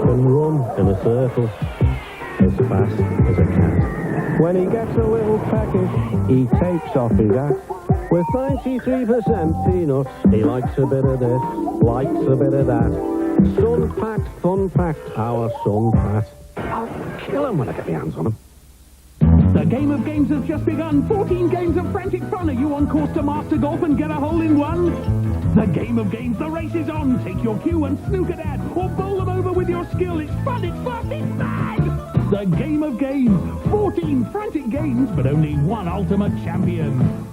Can run in a circle as fast as a cat. When he gets a little peckish, he takes off his hat. With 93% peanuts, he likes a bit of this, likes a bit of that. Sun-packed, fun-packed, our son Pat. I'll kill him when I get my hands on him. The game of games has just begun. 14 games of frantic fun. Are you on course to master golf and get a hole in one? The game of games, the race is on. Take your cue and snooker dad, or bowl them over with your skill. It's fun, it's fast, it's mad! The game of games. 14 frantic games, but only one ultimate champion.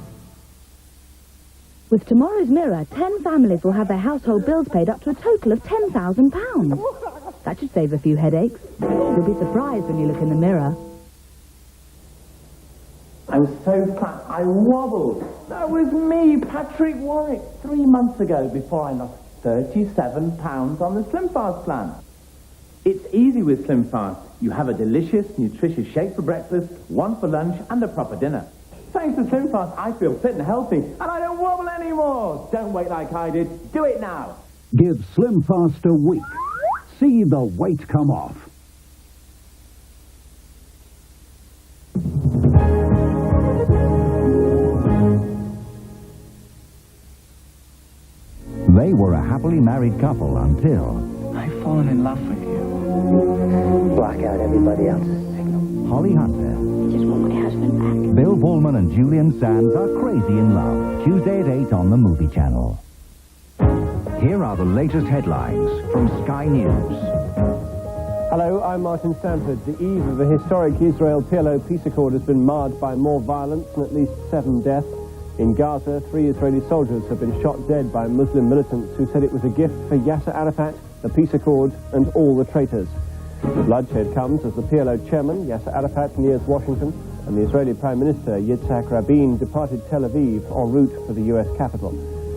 With tomorrow's Mirror, 10 families will have their household bills paid up to a total of £10,000. That should save a few headaches. You'll be surprised when you look in the mirror. I was so fat, I wobbled. That was me, Patrick Warwick, 3 months ago before I lost 37 pounds on the Slim Fast plan. It's easy with Slim Fast. You have a delicious, nutritious shake for breakfast, one for lunch, and a proper dinner. Thanks to Slim Fast, I feel fit and healthy, and I don't wobble anymore. Don't wait like I did. Do it now. Give Slim Fast a week. See the weight come off. They were a happily married couple until... I've fallen in love with you. Block out everybody else's signal. Holly Hunter, Just want my husband back. Bill Pullman and Julian Sands are crazy in love. Tuesday at 8 on the Movie Channel. Here are the latest headlines from Sky News. Hello, I'm Martin Stanford. The eve of the historic Israel-PLO peace accord has been marred by more violence and at least 7 deaths. In Gaza, 3 Israeli soldiers have been shot dead by Muslim militants who said it was a gift for Yasser Arafat, the peace accord, and all the traitors. The bloodshed comes as the PLO chairman, Yasser Arafat, nears Washington, and the Israeli Prime Minister, Yitzhak Rabin, departed Tel Aviv en route for the U.S. capital.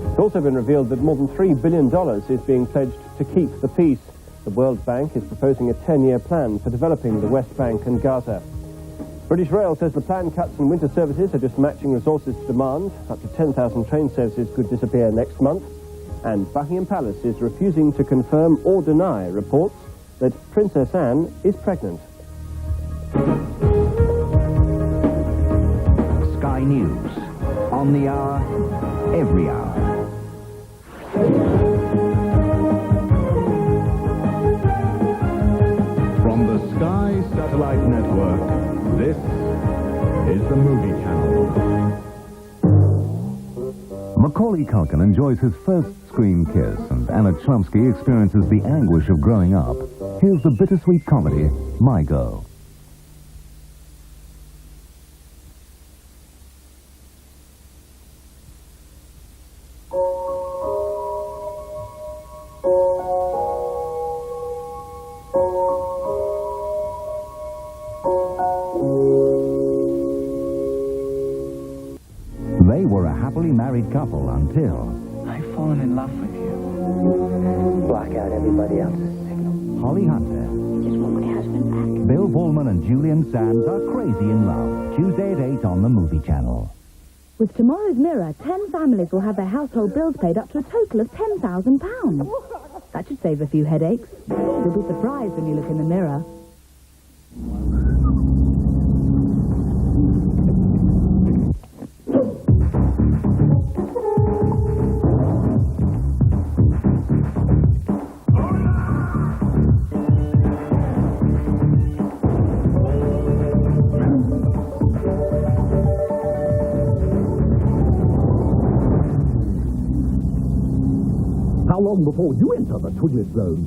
It's also been revealed that more than $3 billion is being pledged to keep the peace. The World Bank is proposing a 10-year plan for developing the West Bank and Gaza. British Rail says the planned cuts in winter services are just matching resources to demand. Up to 10,000 train services could disappear next month. And Buckingham Palace is refusing to confirm or deny reports that Princess Anne is pregnant. Sky News. On the hour, every hour. From the Sky Satellite Network, this is the Movie Channel. Macaulay Culkin enjoys his first screen kiss, and Anna Chlumsky experiences the anguish of growing up. Here's the bittersweet comedy, My Girl. They were a happily married couple until... I've fallen in love with you. Block out everybody else's signal. Holly Hunter, Just want my husband back. Bill Pullman and Julian Sands are crazy in love. Tuesday at 8 on the Movie Channel. With tomorrow's Mirror, 10 families will have their household bills paid up to a total of £10,000. That should save a few headaches. You'll be surprised when you look in the mirror. How long before you enter the Twiglet Zone?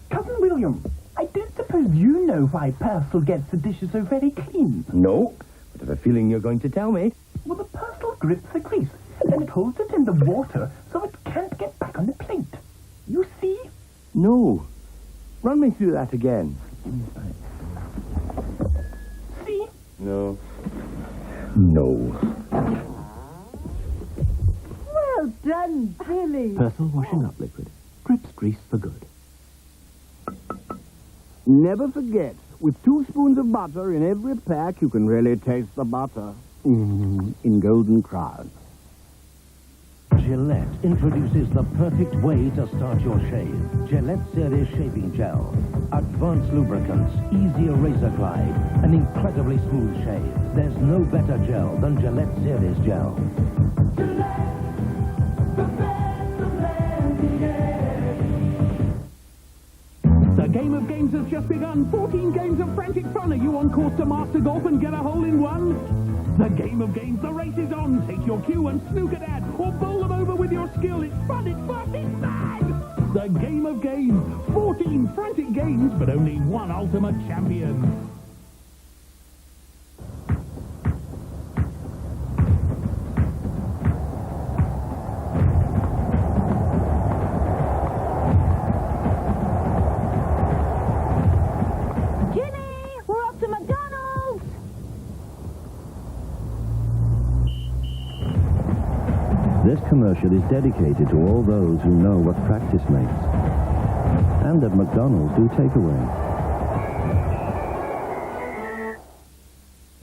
Cousin William, I don't suppose you know why Purcell gets the dishes so very clean. No, but I have a feeling you're going to tell me. Well, the Purcell grips the grease, and then it holds it in the water so it can't get back on the plate. You see? No. Run me through that again. See? No. No. Well done, Billy. Purcell washing up liquid. Grips grease for good. Never forget, with 2 spoons of butter in every pack, you can really taste the butter. In Golden Crown. Gillette introduces the perfect way to start your shave. Gillette Series Shaving Gel. Advanced lubricants, easy razor glide, an incredibly smooth shave. There's no better gel than Gillette Series Gel. The game of games has just begun. 14 games of frantic fun. Are you on course to master golf and get a hole-in-one? The game of games, the race is on. Take your cue and snooker dad, or bowl them over with your skill. It's fun, it's fast, it's mad! The game of games. 14 frantic games, but only one ultimate champion. This commercial is dedicated to all those who know what practice makes. And that McDonald's do takeaway.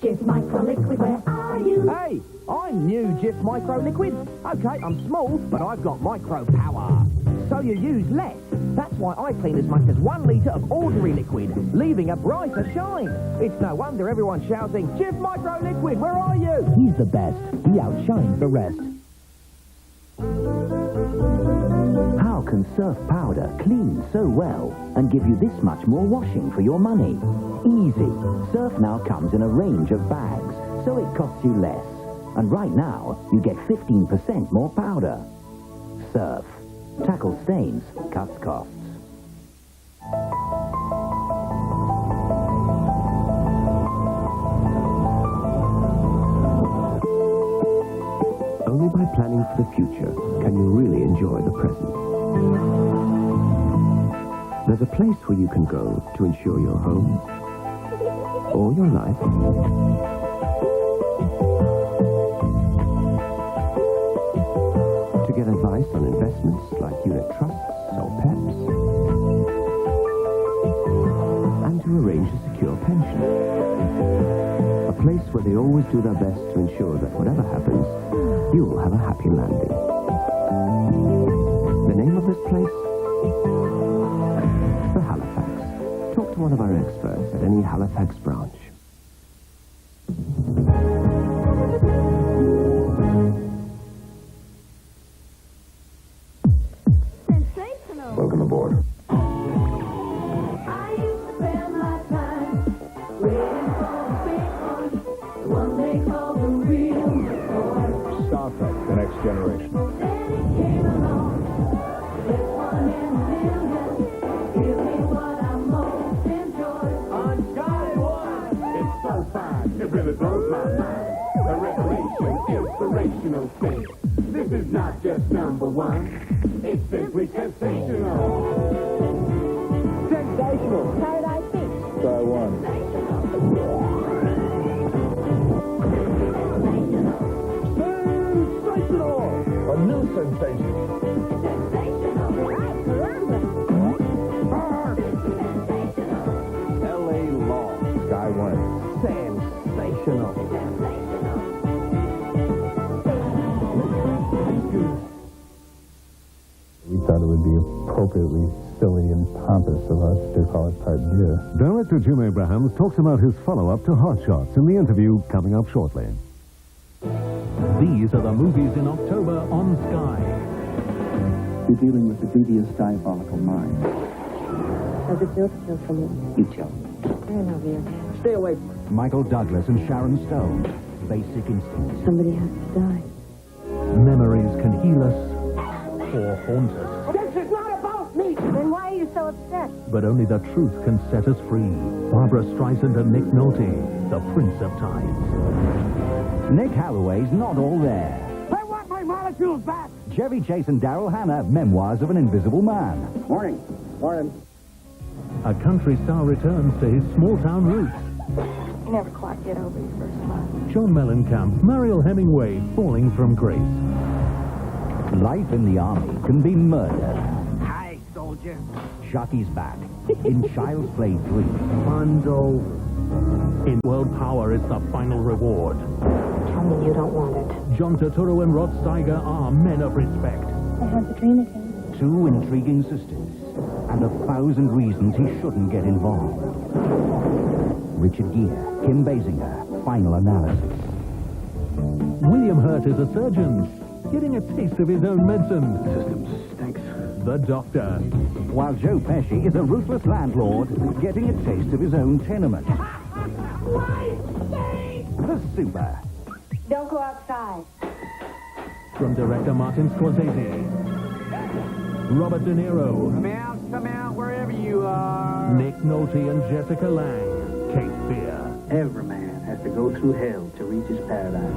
Jif Micro Liquid, where are you? Hey, I'm new Jif Micro Liquid. Okay, I'm small, but I've got micro power. So you use less. That's why I clean as much as 1 litre of ordinary liquid, leaving a brighter shine. It's no wonder everyone's shouting, Jif Micro Liquid, where are you? He's the best. He outshines the rest. How can Surf Powder clean so well and give you this much more washing for your money? Easy. Surf now comes in a range of bags, so it costs you less. And right now, you get 15% more powder. Surf. Tackle stains, cuts costs. Only by planning for the future can you really enjoy the present. There's a place where you can go to ensure your home or your life. To get advice on investments like unit trusts or PEPs. And to arrange a secure pension. A place where they always do their best to ensure that whatever happens, you'll have a happy landing. The name of this place? The Halifax. Talk to one of our experts at any Halifax branch. Sensational. Welcome aboard. I used to spend my time waiting for the big one, the one they call the real McCoy. Star Trek, The Next Generation. Then it came along, this one in a million, give me what I most enjoy. Uncharted One! It's so fine, it really blows my mind. A revelation, inspirational thing. This is not just number one, it's simply sensational. Sensational. Paradise Beach. Try one. Sensational. A new sensation. Sensational. Right, Columbus. L.A. Law. Sky one. Sensational. We thought it would be appropriately silly and pompous of us to call it Part Dieu. Director Jim Abrahams talks about his follow-up to Hot Shots in the interview coming up shortly. These are the movies in October on Sky. You're dealing with a devious, diabolical mind. Does it feel to kill someone? You chose. I love you. Stay away from it. Michael Douglas and Sharon Stone. Basic Instinct. Somebody has to die. Memories can heal us or haunt us, This is not about me. Then why are you so upset? but only the truth can set us free. Barbara Streisand and Nick Nolte, the Prince of Tides. Nick Holloway's not all there. I want my molecules back. Chevy Chase and Daryl Hannah, Memoirs of an Invisible Man. Morning. Morning. A country star returns to his small-town roots. You never quite get over your first love. John Mellencamp, Mariel Hemingway, Falling from Grace. Life in the Army can be murder. Hi, soldier. Sharky's back in Child's Play 3. In World Power is the final reward. tell me you don't want it. John Turturro and Rod Steiger are men of respect. I had the dream again. Two intriguing sisters, and 1,000 reasons he shouldn't get involved. Richard Gere, Kim Basinger, final analysis. William Hurt is a surgeon, getting a taste of his own medicine. System stinks. The Doctor. While Joe Pesci is a ruthless landlord, getting a taste of his own tenement. The Super. Don't go outside. From director Martin Scorsese. Robert De Niro. Come out, wherever you are. Nick Nolte and Jessica Lange. Cape Fear. Every man has to go through hell to reach his paradise.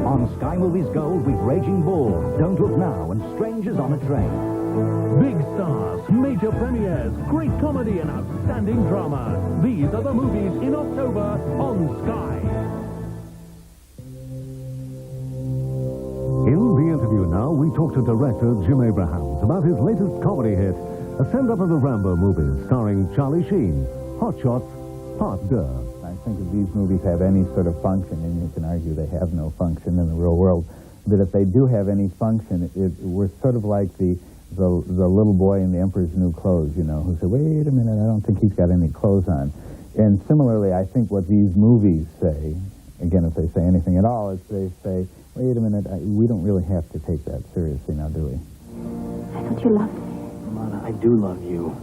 On Sky Movies Gold with Raging Bull, Don't Look Now, and Strangers on a Train. Big stars, major premieres, great comedy and outstanding drama. These are the movies in October on Sky. In the interview now, we talk to director Jim Abrahams about his latest comedy hit, a send-up of the Rambo movies, starring Charlie Sheen, Hot Shots, Part 2. I think if these movies have any sort of function, and you can argue they have no function in the real world, but if they do have any function, we're sort of like the little boy in the Emperor's New Clothes, you know, who said, wait a minute, I don't think he's got any clothes on. And similarly, I think what these movies say, again, if they say anything at all, is they say, wait a minute, we don't really have to take that seriously now, do we? I thought you loved me. Ramona, I do love you.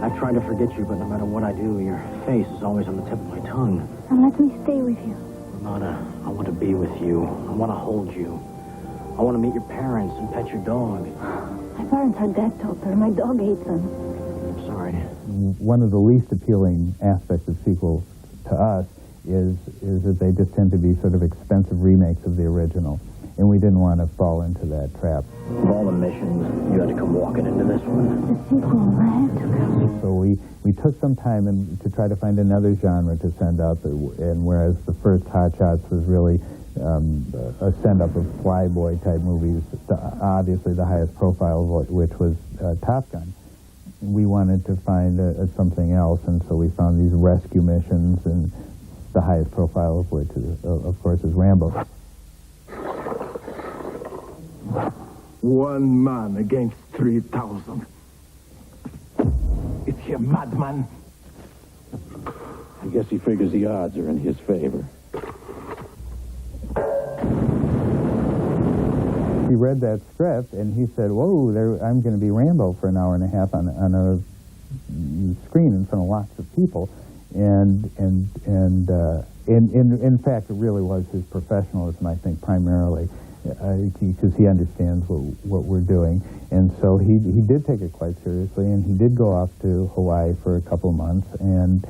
I've tried to forget you, but no matter what I do, your face is always on the tip of my tongue. Now let me stay with you. Ramona, I want to be with you. I want to hold you. I want to meet your parents and pet your dog. My parents are dead, Doctor. My dog hates them. I'm sorry. One of the least appealing aspects of sequels to us is that they just tend to be sort of expensive remakes of the original. And we didn't want to fall into that trap. Of all the missions, you had to come walking into this one. The sequel, I had to come. So we took some time to try to find another genre to send up, and whereas the first Hot Shots was really a send-up of flyboy type movies, obviously the highest profile of which was Top Gun. We wanted to find something else, and so we found these rescue missions, and the highest profile of which, of course, is Rambo. One man against 3,000. Is he a madman? I guess he figures the odds are in his favor. He read that script, and he said, whoa, I'm going to be Rambo for an hour and a half on a screen in front of lots of people. And in fact, it really was his professionalism, I think, primarily, because he understands what we're doing. And so he did take it quite seriously, and he did go off to Hawaii for a couple of months and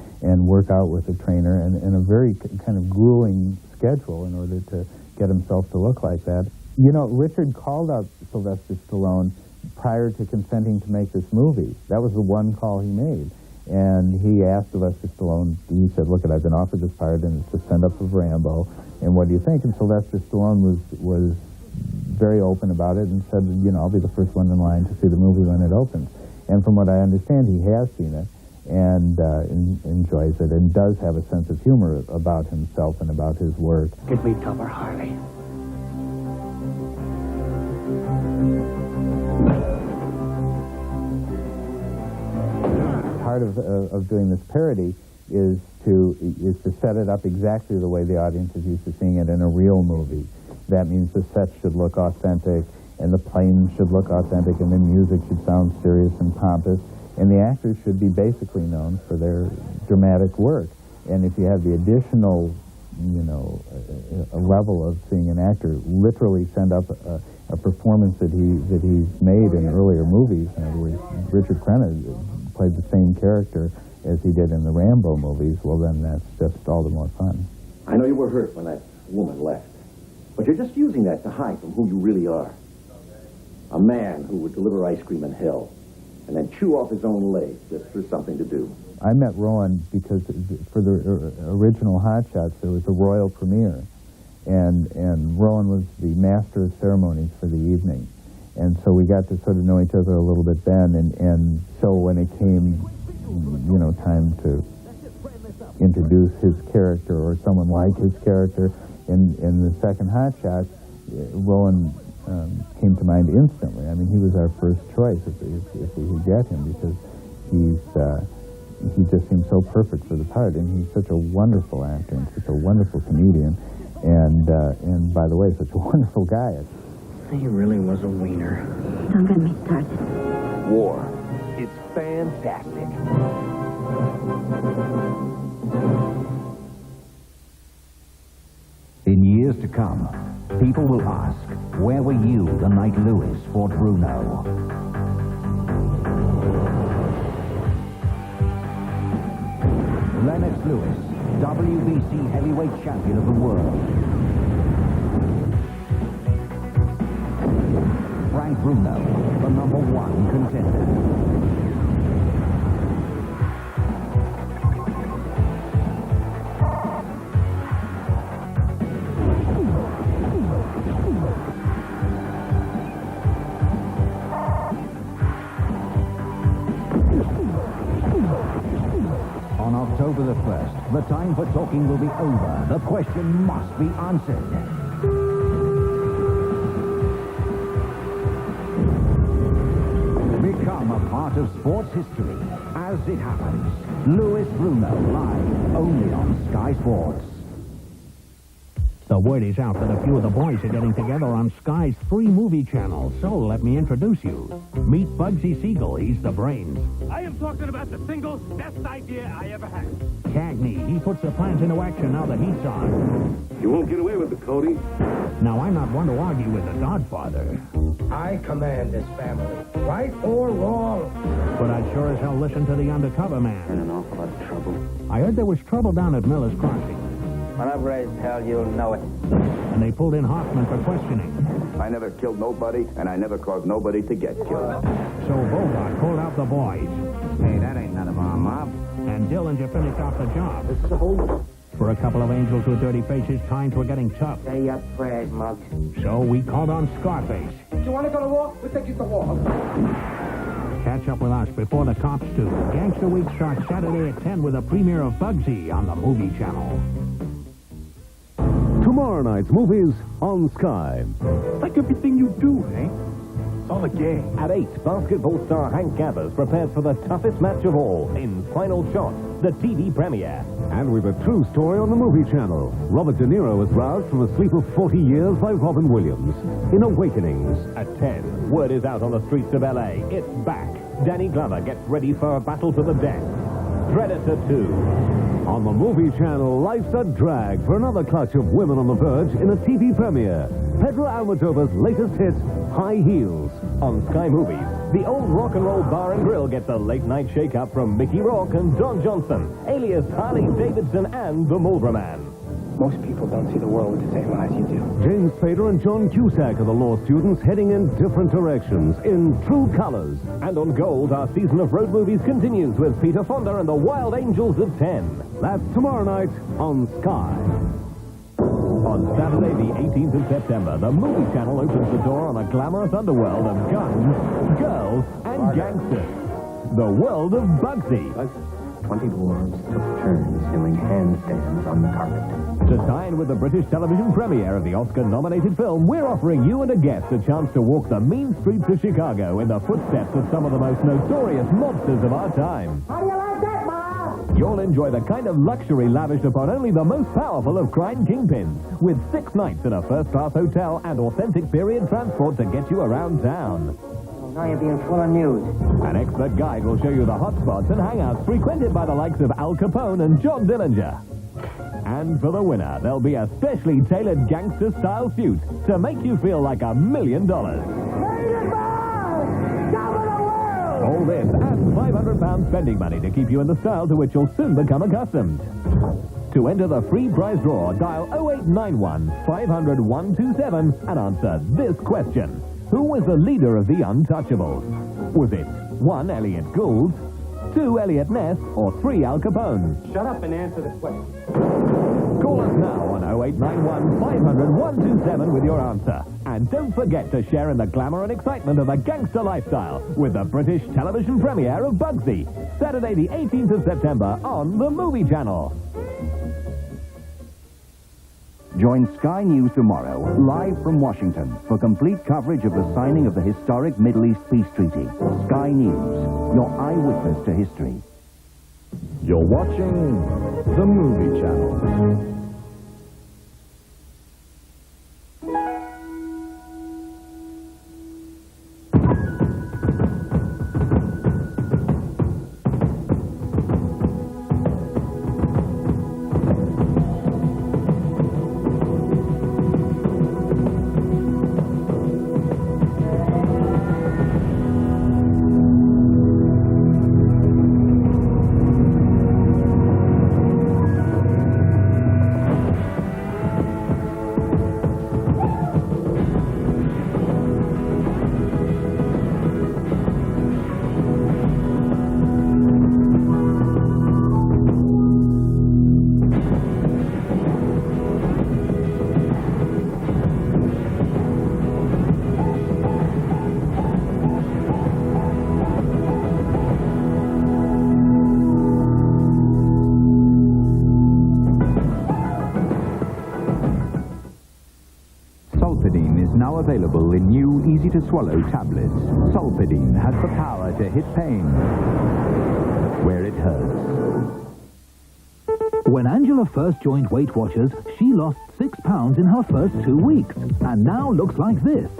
work out with a trainer and a very kind of grueling schedule in order to get himself to look like that. You know, Richard called up Sylvester Stallone prior to consenting to make this movie. That was the one call he made. And he asked Sylvester Stallone, he said, look, I've been offered this part, and it's a send-up of Rambo, and what do you think? And Sylvester Stallone was very open about it and said, you know, I'll be the first one in line to see the movie when it opens. And from what I understand, he has seen it and enjoys it and does have a sense of humor about himself and about his work. Get me Tupper Harley. Part of doing this parody is to set it up exactly the way the audience is used to seeing it in a real movie. That means the sets should look authentic, and the planes should look authentic, and the music should sound serious and pompous, and the actors should be basically known for their dramatic work. And if you have the additional, you know, a level of seeing an actor literally send up a performance that he's made in earlier movies, in other words, Richard Crenna played the same character as he did in the Rambo movies, well, then that's just all the more fun. I know you were hurt when that woman left, but you're just using that to hide from who you really are. A man who would deliver ice cream in hell and then chew off his own leg just for something to do. I met Rowan because for the original Hot Shots, there was a royal premiere, and Rowan was the master of ceremonies for the evening. And so we got to sort of know each other a little bit then, and so when it came, you know, time to introduce his character or someone like his character, in the second Hot Shots, Rowan came to mind instantly. I mean, he was our first choice if we could get him, because he just seemed so perfect for the part, and he's such a wonderful actor and such a wonderful comedian, and by the way, such a wonderful guy. He really was a wiener. Don't get me started. War. It's fantastic. In years to come, people will ask, where were you the night Lewis fought Bruno? Lennox Lewis, WBC heavyweight champion of the world. Frank Bruno, the #1 contender. On October the 1st, the time for talking will be over. The question must be answered. Become a part of sports history as it happens. Louis Bruno, live only on Sky Sports. The word is out that a few of the boys are getting together on Sky's free movie channel. So let me introduce you. Meet Bugsy Siegel. He's the brains. I am talking about the single best idea I ever had. Cagney, he puts the plans into action now the heat's on. You won't get away with it, Cody. Now, I'm not one to argue with the Godfather, I command this family, right or wrong. but I'd sure as hell listen to the undercover man. In an awful lot of trouble. I heard there was trouble down at Miller's Crossing, When I've raised hell, you'll know it. and they pulled in Hoffman for questioning. I never killed nobody, and I never caused nobody to get killed. So Bogart pulled out the boys, Hey, that ain't none of our mob. and Dillinger finished off the job. This is a whole... For a couple of angels with dirty faces, times were getting tough. Say your prayers, Muggs. So we called on Scarface. Do you want to go to war? We'll take you to war. Catch up with us before the cops do. Gangster Week starts Saturday at 10 with a premiere of Bugsy on the Movie Channel. Tomorrow night's movies on Sky. Like everything you do, eh? It's all a game. At 8, basketball star Hank Gathers prepares for the toughest match of all in Final Shot, the TV premiere. And we've a true story on the Movie Channel. Robert De Niro was roused from a sleep of 40 years by Robin Williams in Awakenings. At 10, word is out on the streets of L.A. It's back. Danny Glover gets ready for a battle to the death. Predator 2. On the Movie Channel, life's a drag for another clutch of women on the verge in a TV premiere. Pedro Almodovar's latest hit, High Heels. On Sky Movies, the old rock and roll bar and grill gets a late-night shake-up from Mickey Rourke and Don Johnson, alias Harley Davidson and the Mulder Man. Most people don't see the world with the same eyes you do. James Spader and John Cusack are the law students heading in different directions in True Colors. And on Gold, our season of road movies continues with Peter Fonda and the Wild Angels at 10. That's tomorrow night on Sky. On Saturday, the 18th of September, the Movie Channel opens the door on a glamorous underworld of guns, girls, and gangsters. The world of Bugsy. 20 dwarves took turns doing handstands on the carpet. To tie in with the British television premiere of the Oscar-nominated film, we're offering you and a guest a chance to walk the mean streets of Chicago in the footsteps of some of the most notorious mobsters of our time. How do you like that, Ma? You'll enjoy the kind of luxury lavished upon only the most powerful of crime kingpins, with 6 nights in a first-class hotel and authentic period transport to get you around town. Now you're being full of news. An expert guide will show you the hot spots and hangouts frequented by the likes of Al Capone and John Dillinger. And for the winner, there'll be a specially tailored gangster-style suit to make you feel like $1 million. All this and £500 spending money to keep you in the style to which you'll soon become accustomed. To enter the free prize draw, dial 0891 500 127 and answer this question. Who was the leader of the Untouchables? Was it 1, Elliot Gould, 2, Elliot Ness, or 3, Al Capone? Shut up and answer the question. Call us now on 0891 500 127 with your answer. And don't forget to share in the glamour and excitement of a gangster lifestyle with the British television premiere of Bugsy, Saturday the 18th of September on the Movie Channel. Join Sky News tomorrow, live from Washington, for complete coverage of the signing of the historic Middle East Peace Treaty. Sky News, your eyewitness to history. You're watching the Movie Channel. Now available in new, easy-to-swallow tablets. Solpadeine has the power to hit pain where it hurts. When Angela first joined Weight Watchers, she lost 6 pounds in her first 2 weeks, and now looks like this.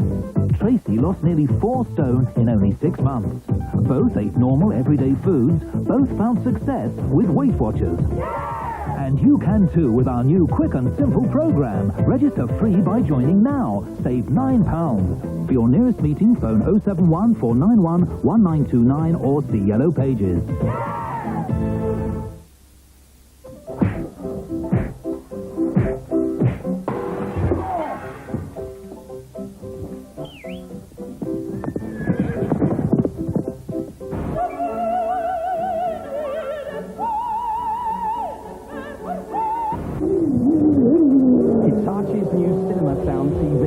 Tracy lost nearly 4 stone in only 6 months. Both ate normal, everyday foods. Both found success with Weight Watchers. And you can too with our new quick and simple program. Register free by joining now. Save £9. For your nearest meeting, phone 071 491 1929 or see Yellow Pages. Hitachi's new Cinema Sound TV.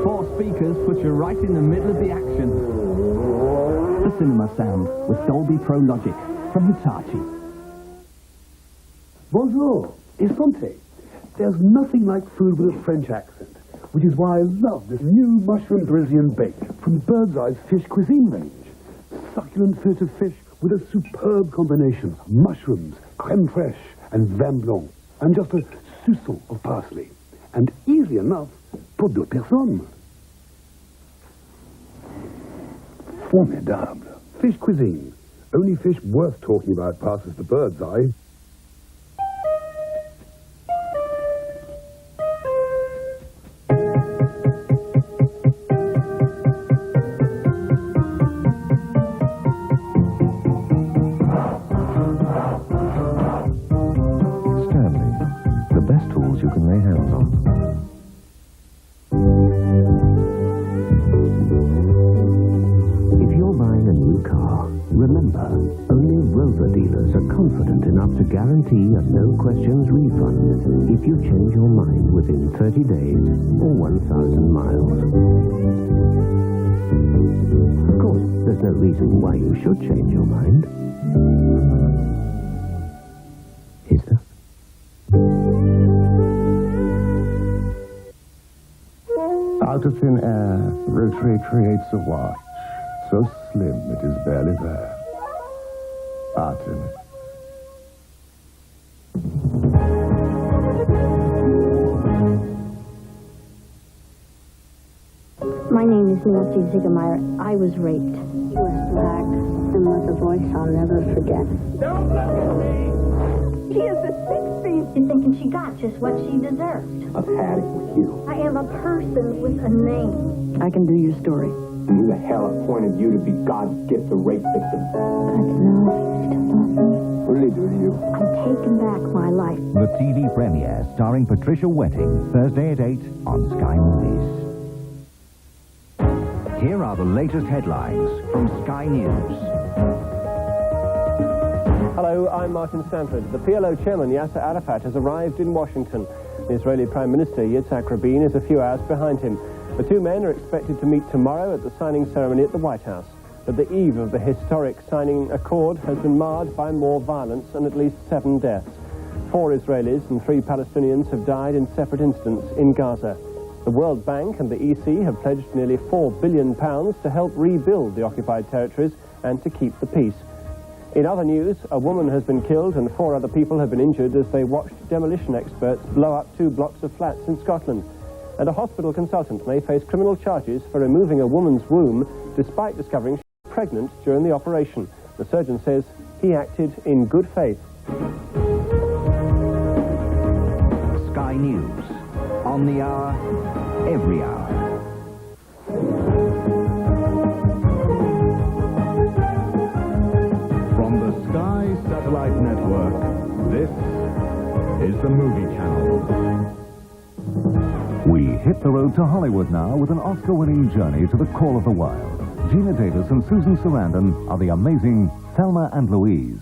4 speakers put you right in the middle of the action. The Cinema Sound with Dolby Pro Logic from Hitachi. Bonjour, et santé. There's nothing like food with a French accent, which is why I love this new mushroom Parisian bake from Bird's Eye's fish cuisine range. Succulent fillet of fish with a superb combination of mushrooms, crème fraîche, and vin blanc, and just a soupçon of parsley. And easy enough pour 2 personnes. Formidable. Fish cuisine. Only fish worth talking about passes the Bird's Eye. Stanley, the best tools you can lay hands on. If you're buying a new car, remember, only Rover dealers are confident enough to guarantee a no-questions refund if you change your mind within 30 days or 1,000 miles. Of course, there's no reason why you should change your mind. Is there? Out of thin air, Rotary creates a watch, so slim it is barely there. Artem. My name is Nancy Ziegemeyer. I was raped. He was black and with a voice I'll never forget. Don't look at me! She is a sex thief. She's thinking she got just what she deserved. I've had it with you. I am a person with a name. I can do your story. Who the hell appointed you to be God's gift to rape victims? God knows you still love me. What did he do to you? I'm taking back my life. The TV premiere starring Patricia Wetting, Thursday at 8 on Sky Movies. Here are the latest headlines from Sky News. Hello, I'm Martin Stanford. The PLO chairman, Yasser Arafat, has arrived in Washington. The Israeli Prime Minister, Yitzhak Rabin, is a few hours behind him. The two men are expected to meet tomorrow at the signing ceremony at the White House. But the eve of the historic signing accord has been marred by more violence and at least 7 deaths. 4 Israelis and 3 Palestinians have died in separate incidents in Gaza. The World Bank and the EC have pledged nearly £4 billion to help rebuild the occupied territories and to keep the peace. In other news, a woman has been killed and 4 other people have been injured as they watched demolition experts blow up 2 blocks of flats in Scotland. And a hospital consultant may face criminal charges for removing a woman's womb despite discovering she was pregnant during the operation. The surgeon says he acted in good faith. Sky News. On the hour, every hour. From the Sky Satellite Network, this is the Movie Channel. We hit the road to Hollywood now with an Oscar-winning journey to the call of the wild. Gina Davis and Susan Sarandon are the amazing Thelma and Louise.